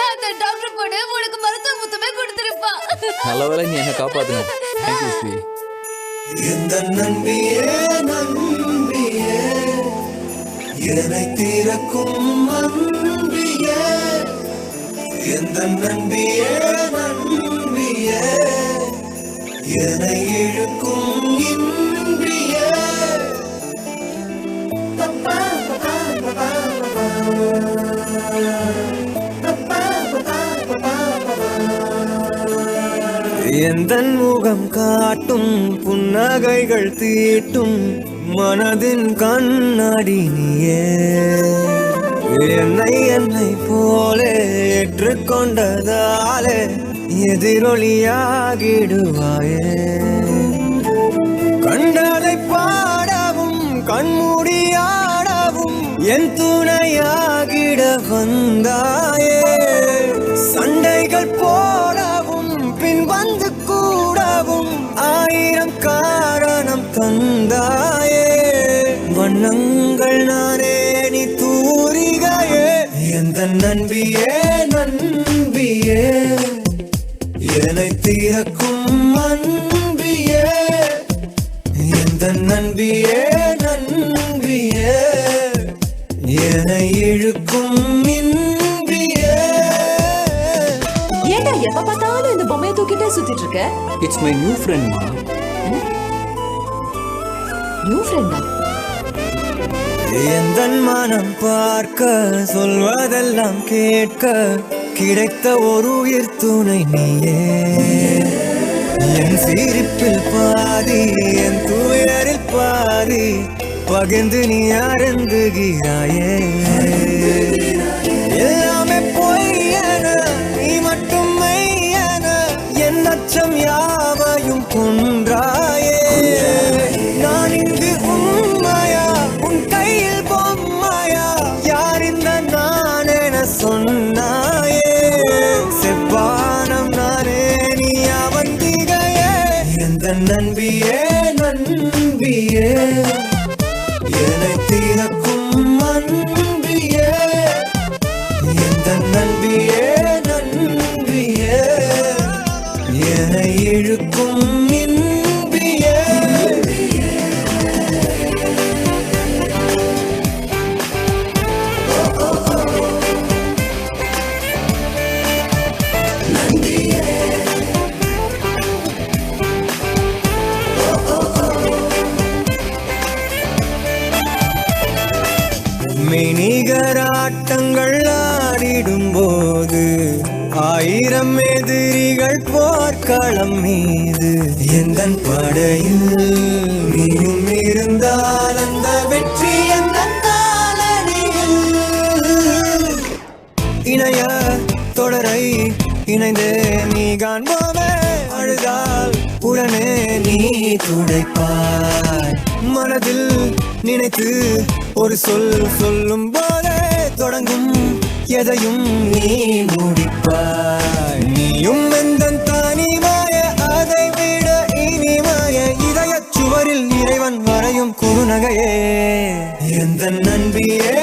அந்த டாக்டர் போடு உனக்கு மருத்துவ முத்தமே கொடுத்திருப்பா. நல்லவேளை நீ என்ன காப்பாத்துன. Thank you Sri. இந்த நம்பியே நம்பியே என்னை தீரக்கும் அன்பியே இந்த நம்பியே நம்பியே என்னை இழுக்கும் இன்பியே எந்தன் முகம் காட்டும் புன்னகைகள் தீட்டும் மனதின் கண்ணாடி நீயே என்னை போலே ஏற்றுக்கொண்டதாலே எதிரொலியாகிடுவாயே கண்டதை பாடவும் கண்மூடியாடவும் என் துணையாகிட வந்தாயே சண்டைகள் போடவும் பின் வந்து கூடவும் ஆயிரம் காரணம் தந்தாயே வண்ணங்கள் நானே நீ தூரிகையே எந்த நன்பியே நன்பியே என்னை தீரக்கும் அன்பியே எந்த நன்பியே நன்பியே என்னை இழுக்கும் இன்பியே. ஏண்டா எப்ப பார்த்தாலும் இந்த பொம்மையை தூக்கிட்டே சுத்திட்டு இருக்க? It's my new friend மா. நியூ ஃப்ரெண்டா? எந்தன் மனம் பார்க்க சொல்வதெல்லாம் கேட்க கிடைத்த ஒரு உயிர் துணை நீயே என் சிரிப்பில் பாதி என் துயரில் பாதி பகிர்ந்து நீ அருந்துகிறாயே எல்லாமே பொய்யென நீ மட்டும் மெய்யென என் அச்சம் யாவையும் கொன்றாயே நான் இங்கு உண்மையா உன் கையில் பொம்மையா யார் இந்த நான் என சொன்னாயே செவ்வானம் நானே நீ அவந்திகையே எந்த நன்பியே நன்பியே என்னை தீரக்கும் அன்பியே எந்த நன்பியே நன்பியே என்னை இழுக்கும் இன்பியே. மெய்நிகராட்டங்கள் ஆடிடும் போது ஆயிரம் எதிரிகள் போர்க்களம் மீது எந்தன் படையில் நீயும் இருந்தால் அந்த வெற்றி எந்த காலடியில் இணைய தொடரை இணைந்தே நீ காண்போமே அழுதால் உடனே நீ துடைப்பாய் மனதில் நினைத்து ஒரு சொல் சொல்லும் போதே தொடங்கும் எதையும் நீ முடிப்பாய் நீயும் எந்த தனிமாய அதை விட இனிமாய இதய சுவரில் இறைவன் வரையும் குறுநகையே எந்த நன்பியே